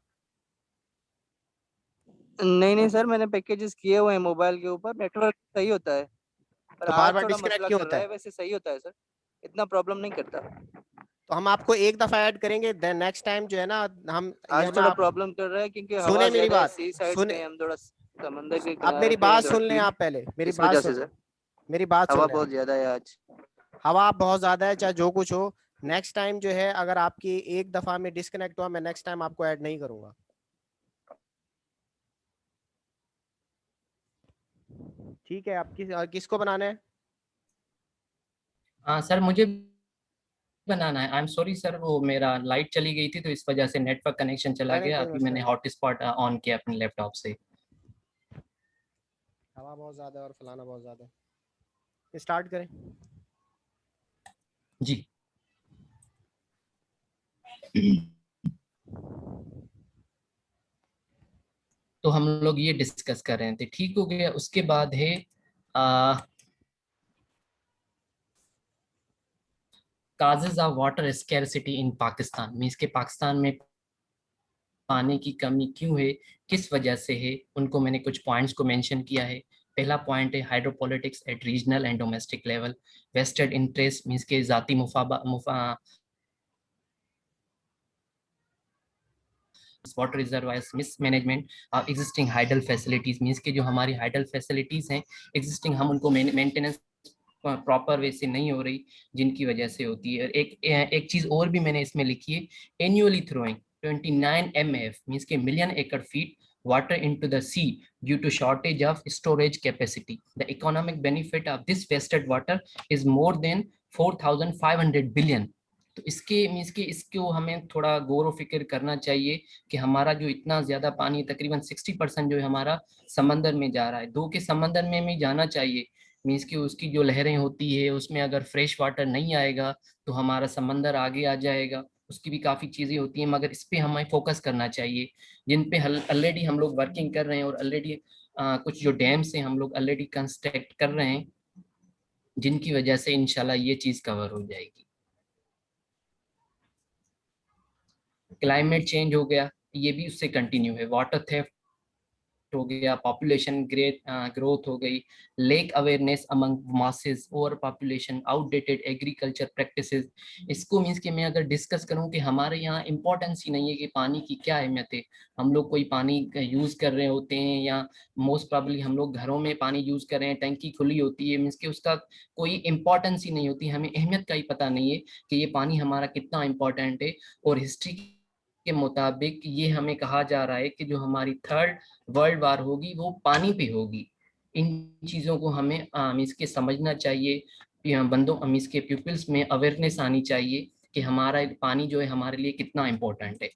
नहीं नहीं सर मैंने पैकेजेस किए हुए हैं मोबाइल के ऊपर, नेटवर्क सही होता है। पर तो बार आज बार थोड़ा डिस्कनेक्ट मसला क्यों कर होता रहा है? है, वैसे सही होता है सर, इतना प्रॉब्लम नहीं करता। तो हम आपको एक दफा ऐड करेंगे, देन नेक्स्ट टाइम जो है ना हम आज थोड़ा प्रॉब्लम कर रहा है क्योंकि हवा सुने मेरी ज्यादा है, बात, सी साइड पे सुने। हैं हम, थोड़ा समंदर के अब किनारे मेरी पे हैं, बात थोड़ा सुन लें फील्ड, आप पहले, मेरी इस बात वजह सुन, से सर मेरी बात सुन हवा लें बहुत आप। ज्यादा है आज। हवा बहुत ज्यादा है चाहे जो कुछ हो, नेक्स्ट टाइम जो है अगर आपकी एक दफा में डिस्कनेक्ट हुआ, मैं नेक्स्ट टाइम आपको ऐड नहीं करूंगा। ठीक है? आप किसको बनाना है? हाँ सर मुझे बनाना है। आई एम सॉरी सर, वो मेरा लाइट चली गई थी तो इस वजह से नेटवर्क कनेक्शन चला नहीं नहीं गया। कोई अभी मसला मैंने नहीं। हॉटस्पॉट ऑन किया अपने लैपटॉप से। हवा बहुत ज्यादा है और फलाना बहुत ज्यादा है। स्टार्ट करें। जी। तो हम लोग ये डिस्कस कर रहे थे, ठीक हो गया। उसके बाद है causes of water scarcity in Pakistan. Means के पाकिस्तान में पानी की कमी क्यों है, किस वजह से है, उनको मैंने कुछ पॉइंट्स को मेंशन किया है। पहला पॉइंट है hydropolitics at regional and domestic level. Vested interest means के जाती water reservoirs mismanagement of existing hydel facilities. Means के जो हमारी हाइडल फैसिलिटीज हैं एग्जिस्टिंग, हम उनको मेंटेनेंस प्रॉपर वे से नहीं हो रही, जिनकी वजह से होती है। एक चीज और भी मैंने इसमें लिखी है, एनुअली थ्रोइंग 29 MF मींस के मिलियन एकड़ feet water into the sea due to shortage of storage capacity. The economic benefit of this wasted water is more than 4,500 billion. तो इसके मीन्स के इसको हमें थोड़ा गौर फिक्र करना चाहिए कि हमारा जो इतना ज्यादा पानी तकरीबन 60% जो है हमारा समंदर में जा रहा है। दो के समंदर में भी जाना चाहिए, मीन्स कि उसकी जो लहरें होती है उसमें अगर फ्रेश वाटर नहीं आएगा तो हमारा समंदर आगे आ जाएगा। उसकी भी काफ़ी चीज़ें होती हैं, मगर इस पे हमें फोकस करना चाहिए जिन पे ऑलरेडी हम लोग वर्किंग कर रहे हैं, और ऑलरेडी कुछ जो डैम्स हैं हम लोग ऑलरेडी कंस्ट्रक्ट कर रहे हैं, जिनकी वजह से इंशाल्लाह ये चीज़ कवर हो जाएगी। क्लाइमेट चेंज हो गया, ये भी उससे कंटिन्यू है। वाटर थेफ्ट हो गया, पॉपुलेशन ग्रोथ हो गई, lake awareness among masses, over population, outdated agriculture practices. इसको मीन्स कि मैं अगर डिस्कस करूं कि हमारे यहाँ इंपॉर्टेंस ही नहीं है कि पानी की क्या अहमियत है। हम लोग कोई पानी यूज कर रहे होते हैं या मोस्ट प्रॉब्ली हम लोग घरों में पानी यूज कर रहे हैं, टंकी खुली होती है, मीन्स कि उसका कोई इंपॉर्टेंस ही नहीं होती, हमें अहमियत का ही पता नहीं है कि ये पानी हमारा कितना इंपॉर्टेंट है। और हिस्ट्री के मुताबिक ये हमें कहा जा रहा है कि जो हमारी 3rd वर्ल्ड वार होगी वो पानी पे होगी। इन चीज़ों को हमें इसके समझना चाहिए, बंदों इसके पीपल्स में अवेयरनेस आनी चाहिए कि हमारा पानी जो है हमारे लिए कितना इम्पोर्टेंट है।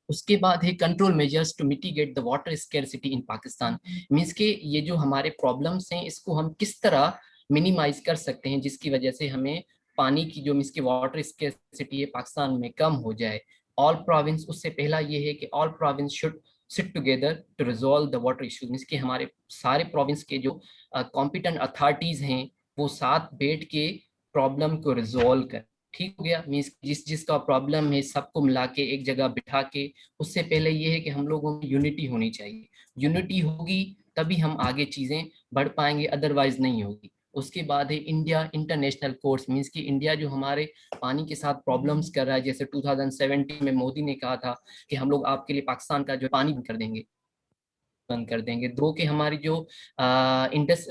उसके बाद है control measures to mitigate the water scarcity in Pakistan. Means के ये जो हमारे प्रॉब्लम्स हैं इसको हम किस तरह मिनिमाइज कर सकते हैं जिसकी वजह से हमें पानी की जो मीन्स की वाटर स्कैरसिटी है पाकिस्तान में कम हो जाए। ऑल प्रोविंस, उससे पहला ये है कि all province should sit together to resolve the water issues. Means कि हमारे सारे प्रोविंस के जो कॉम्पिटेंट अथॉरिटीज हैं वो साथ बैठ के प्रॉब्लम को रिजॉल्व कर। ठीक हो गया, मीन्स जिसका प्रॉब्लम है सबको मिला के एक जगह बिठा के। उससे पहले ये है कि हम लोगों में यूनिटी होनी चाहिए, यूनिटी होगी तभी हम आगे चीज़ें बढ़ पाएंगे, अदरवाइज नहीं होगी। उसके बाद है इंडिया इंटरनेशनल कोर्स। मीन्स कि इंडिया जो हमारे पानी के साथ प्रॉब्लम्स कर रहा है, जैसे 2017 में मोदी ने कहा था कि हम लोग आपके लिए पाकिस्तान का जो पानी बंद कर देंगे। दो के हमारी जो इंडस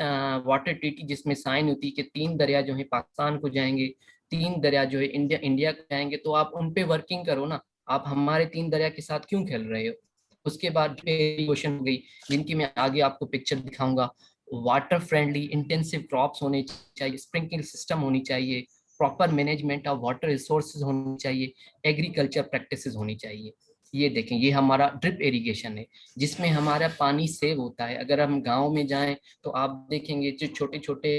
वाटर ट्रीटी जिसमें साइन होती है कि 3 दरिया जो है पाकिस्तान को जाएंगे, 3 दरिया जो है इंडिया को जाएंगे, तो आप उन पे वर्किंग करो ना, आप हमारे 3 दरिया के साथ क्यों खेल रहे हो। उसके बाद क्वेश्चन हो गई जिनकी मैं आगे आपको पिक्चर दिखाऊंगा। वाटर फ्रेंडली इंटेंसिव क्रॉप्स होने चाहिए, स्प्रिंकलिंग सिस्टम होनी चाहिए, proper management of water resources होनी चाहिए, एग्रीकल्चर प्रैक्टिसेस होनी चाहिए। ये देखें, ये हमारा ड्रिप इरिगेशन है जिसमें हमारा पानी सेव होता है। अगर हम गांव में जाएं तो आप देखेंगे जो छोटे छोटे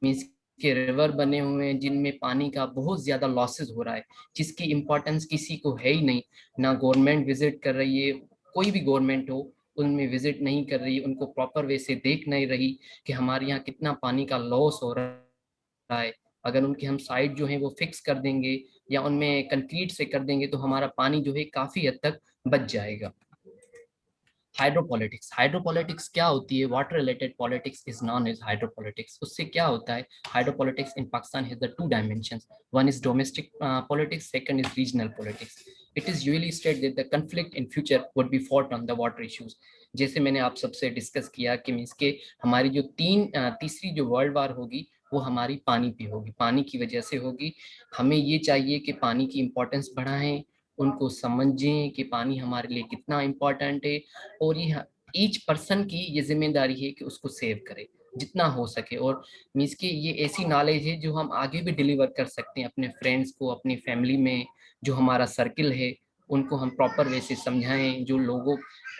मीन्स के रिवर बने हुए हैं जिनमें पानी का बहुत ज्यादा लॉसेस हो रहा है, जिसकी इम्पोर्टेंस किसी को है ही नहीं। ना गवर्नमेंट विजिट कर रही है, कोई भी गवर्नमेंट हो उनमें विजिट नहीं कर रही, उनको प्रॉपर वे से देख नहीं रही कि हमारे यहाँ कितना पानी का लॉस हो रहा है। अगर उनके हम साइड जो है वो फिक्स कर देंगे या उनमें कंक्रीट से कर देंगे तो हमारा पानी जो है काफी हद तक बच जाएगा। हाइड्रोपॉलिटिक्स, हाइड्रोपॉलिटिक्स क्या होती है? Water related politics is known as hydropolitics. उससे क्या होता है? Hydropolitics in Pakistan has the 2 dimensions, one is domestic politics, second is regional politics. It is usually stated that the conflict in future would be fought on the water issues. जैसे मैंने आप सबसे discuss किया कि मींस के हमारी जो तीसरी जो वर्ल्ड वार होगी वो हमारी पानी पे होगी, पानी की वजह से होगी। हमें ये चाहिए कि पानी की इम्पोर्टेंस बढ़ाएं, उनको समझें कि पानी हमारे लिए कितना इम्पोर्टेंट है, और ये ईच पर्सन की ये जिम्मेदारी है कि उसको सेव करे जितना हो सके। और मीन्स कि ये ऐसी नॉलेज है जो हम आगे भी डिलीवर कर सकते हैं अपने फ्रेंड्स को, अपनी फैमिली में जो हमारा सर्किल है उनको हम प्रॉपर वे से समझाएं। जो लोगों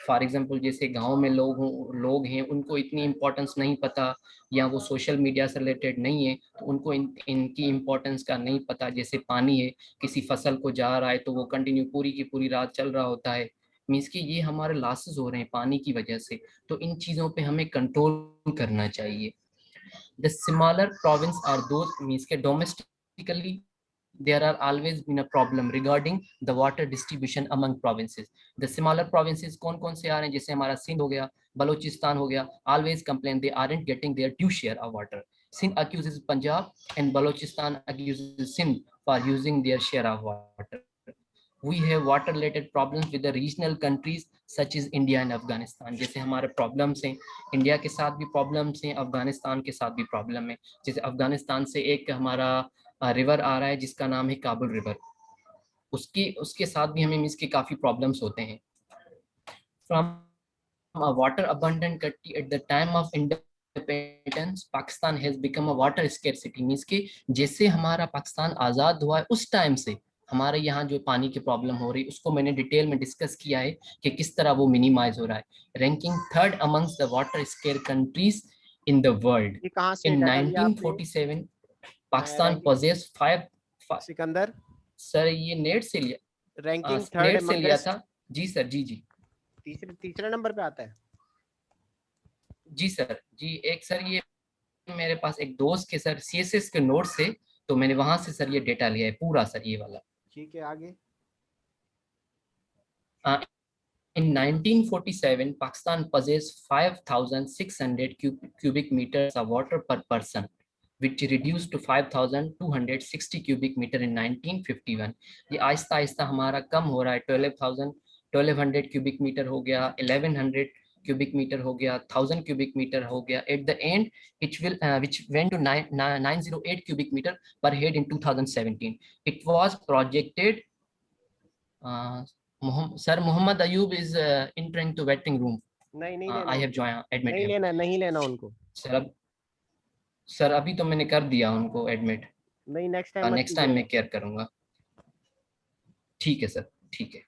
फॉर एग्जांपल जैसे गांव में लोग हैं उनको इतनी इम्पोर्टेंस नहीं पता, या वो सोशल मीडिया से रिलेटेड नहीं है तो उनको इनकी इम्पोर्टेंस का नहीं पता। जैसे पानी है, किसी फसल को जा रहा है तो वो कंटिन्यू पूरी की पूरी रात चल रहा होता है, मीन्स कि ये हमारे लॉसेस हो रहे हैं पानी की वजह से। तो इन चीज़ों पे हमें कंट्रोल करना चाहिए। The smaller province are those, means के domestically there are always been a problem regarding the water distribution among provinces. The smaller provinces कौन से आ रहे हैं? जैसे हमारा सिंध हो गया, बलोचिस्तान हो गया, always complain they aren't getting their due share of water. Sindh accuses Punjab and Balochistan accuses Sindh for using their share of water. We have water related problems with the regional countries such as India and Afghanistan. जैसे हमारे problems हैं, India के साथ भी problems हैं, अफगानिस्तान के साथ भी प्रॉब्लम है। जैसे अफगानिस्तान से एक हमारा रिवर आ रहा है जिसका नाम है काबुल रिवर, उसके साथ भी हमें मीन्स के काफ़ी प्रॉब्लम्स होते हैं। from a water abundant country at the time of independence, Pakistan has become a water scarcity. Means कि जैसे हमारा पाकिस्तान आज़ाद हुआ है उस टाइम से हमारे यहाँ जो पानी की प्रॉब्लम हो रही है उसको मैंने डिटेल में डिस्कस किया है कि किस तरह वो मिनिमाइज हो रहा है. Ranking third amongst the water square countries in the world. ये कहाँ से In डाटा लिया आपने? 1947, Pakistan ranking- possessed five. Sikandar, sir ये नेट से लिया, रैंकिंग थर्ड नेट से लिया था. जी सर, जी जी तीसरे नंबर पे आता है। जी सर जी. एक सर ये मेरे पास एक दोस्त के सर CSS के नोट से, तो मैंने वहां से सर ये डेटा लिया है पूरा सर ये वाला. ठीक है, आगे। In 1947, Pakistan possessed 5,600 cubic meters of water per person, which reduced to 5,260 cubic meter in 1951. ये आहिस्ता आहिस्ता हमारा कम हो रहा है. 1200 cubic meter हो गया, 1100 cubic meter हो गया, 1000 cubic meter हो गया. At the end, which went to 908 cubic meter per head in 2017. It was projected. Sir, Muhammad Ayub is entering to waiting room. नहीं लेना, I have joined, admit नहीं him. नहीं लेना उनको। सर अभी तो मैंने कर दिया उनको एडमिट. नहीं, नेक्स्ट टाइम मैं केयर करूंगा. ठीक है सर, ठीक है.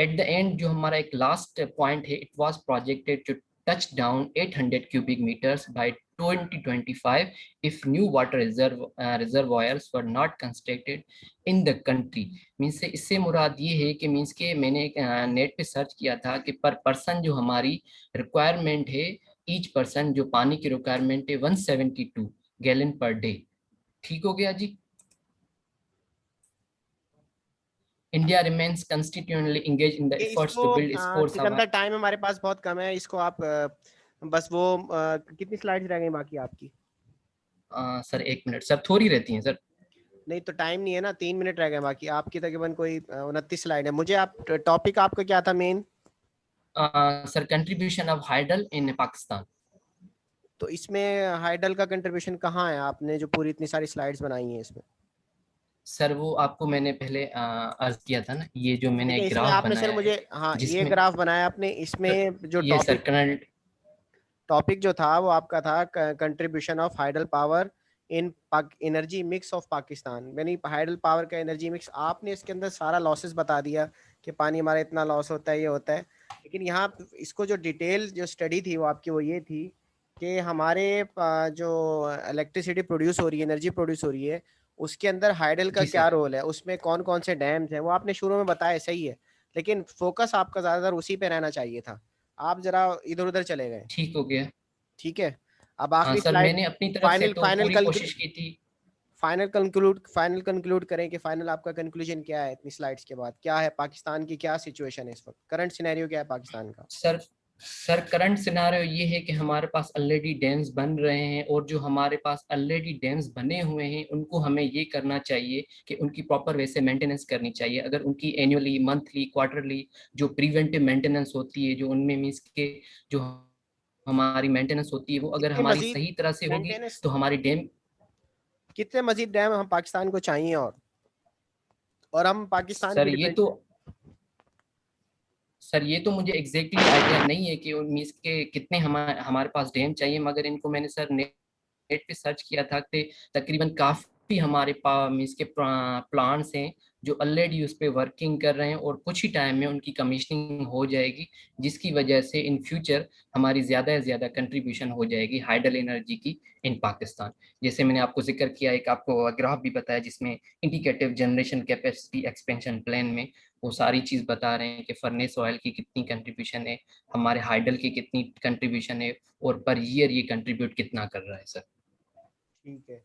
एट द एंड जो हमारा एक लास्ट पॉइंट है, it was projected to touch down 800 cubic meters by 2025 if new water reservoirs were not constructed in the country. Means इससे मुराद ये है कि मीन्स के मैंने नेट पे सर्च किया था कि पर पर्सन जो हमारी रिक्वायरमेंट है, ईच पर्सन जो पानी की रिक्वायरमेंट है 172 गैलन पर डे. ठीक हो गया जी. India remains constitutionally engaged in the efforts to build sports. Sikandar, time हमारे पास बहुत कम है, इसको आप बस वो कितनी स्लाइड्स रह गई बाकी आपकी? सर 1 मिनट सर, थोड़ी रहती हैं सर. नहीं तो टाइम नहीं है ना, 3 मिनट रह गए बाकी. आपकी तकरीबन कोई 29 स्लाइड है. मुझे आप टॉपिक आपका क्या था main? Sir contribution of hydel in Pakistan. तो इसमें हाइडल का कंट्रीब्यूशन कहाँ है? आपने जो पूरी इतनी सारी स्लाइड्स बनाई हैं इसमें. सर वो आपको मैंने पहले अर्ज किया था ना, ये जो मैंने एक ग्राफ आपने बनाया सर मुझे, हाँ ये ग्राफ बनाया आपने. इसमें जो टॉपिक जो था वो आपका था contribution of hydel power in energy mix of Pakistan. यानी हाइडल पावर का एनर्जी मिक्स. आपने इसके अंदर सारा लॉसेस बता दिया कि पानी हमारा इतना लॉस होता है, ये होता है. लेकिन यहाँ इसको जो डिटेल जो स्टडी थी वो आपकी वो ये थी कि हमारे जो इलेक्ट्रिसिटी प्रोड्यूस हो रही है, एनर्जी प्रोड्यूस हो रही है, उसके अंदर हाइडल का क्या रोल है, उसमें कौन कौन से डैम्स हैं, वो आपने शुरू में बताया. सही है, लेकिन फोकस आपका ज्यादातर उसी पे रहना चाहिए था. आप जरा इधर उधर चले गए. ठीक हो गया. ठीक है, अब आखिरी स्लाइड मैंने अपनी तरफ से तो पूरी कोशिश की थी. फाइनल कंक्लूड करें कि फाइनल आपका कंक्लूजन क्या है इतनी स्लाइड्स के बाद? क्या है पाकिस्तान की, क्या सिचुएशन है इस वक्त, करंट सिनेरियो क्या है पाकिस्तान का? सर करंट सिनेरियो ये है कि हमारे पास ऑलरेडी डैम्स बन रहे हैं, और जो हमारे पास ऑलरेडी डैम्स बने हुए हैं उनको हमें ये करना चाहिए कि उनकी प्रॉपर वे से मेंटेनेंस करनी चाहिए. अगर उनकी एनुअली, मंथली, क्वार्टरली जो प्रिवेंटिव मेंटेनेंस होती है, जो उनमें मींस के जो हमारी मेंटेनेंस होती है, वो अगर हमारी सही तरह से होगी तो हमारी डैम. कितने मजीद डैम हम पाकिस्तान को चाहिए? और हम पाकिस्तान सर ये तो मुझे एग्जैक्टली आइडिया नहीं है कि मींस के कितने हमारे पास डैम चाहिए, मगर इनको मैंने सर नेट पे सर्च किया था कि तकरीबन काफ़ी हमारे पास मींस के प्लांट्स हैं जो ऑलरेडी उस पर वर्किंग कर रहे हैं, और कुछ ही टाइम में उनकी कमीशनिंग हो जाएगी, जिसकी वजह से इन फ्यूचर हमारी ज़्यादा से ज़्यादा कंट्रीब्यूशन हो जाएगी हाइडल एनर्जी की इन पाकिस्तान. जैसे मैंने आपको जिक्र किया, एक आपको ग्राफ भी बताया जिसमें indicative generation capacity expansion plan में वो सारी चीज़ बता रहे हैं कि फर्नेस ऑयल की कितनी कंट्रीब्यूशन है, हमारे हाइडल की कितनी कंट्रीब्यूशन है, और पर ईयर ये कंट्रीब्यूट कितना कर रहा है. सर ठीक है.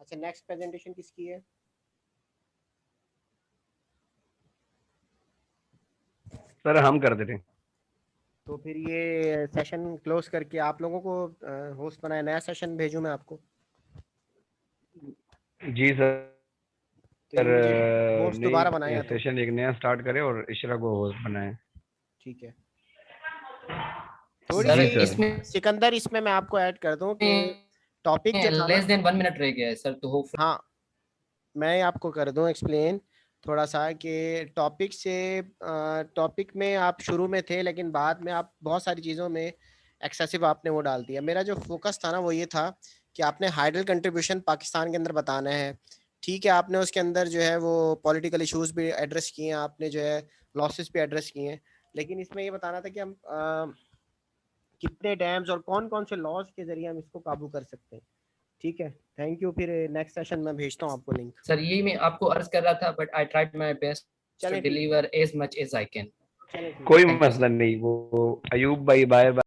अच्छा, नेक्स्ट प्रेजेंटेशन किसकी है? सर हम कर देते हैं. तो फिर ये सेशन क्लोज करके आप लोगों को होस्ट बनाया, नया सेशन भेजूं मैं आपको? जी सर. होस्ट दोबारा बनाया सेशन एक नया स्टार्ट करें और इशरा को होस्ट बनाएं. ठीक है. थोड़ी इसमें सिकंदर, इसमें मैं आपको ऐड कर दूं कि टॉपिक जो लेस देन 1 मिनट रह गया है सर, तो हाँ मैं आपको कर दूं एक्सप्लेन थोड़ा सा कि टॉपिक में आप शुरू में थे लेकिन बाद में आप बहुत सारी चीज़ों में एक्सेसिव आपने वो डाल दिया। मेरा जो फोकस था ना वो ये था कि आपने हाइडल कंट्रीब्यूशन पाकिस्तान के अंदर बताना है। ठीक है, आपने उसके अंदर जो है वो पॉलिटिकल इश्यूज भी एड्रेस किए हैं, आपने जो है लॉसेस भी एड्रेस किए हैं, लेकिन इसमें ये बताना था कि हम कितने डैम्स और कौन कौन से लॉज के जरिए हम इसको काबू कर सकते हैं। ठीक है, थैंक यू। फिर नेक्स्ट सेशन में भेजता हूँ आपको लिंक। सर यही मैं आपको अर्ज कर रहा था, but I tried my best to चलें ठीक है, deliver as much as I can. चलें ठीक है। कोई Thank you, sir. मसला नहीं, वो अयूब भाई बाय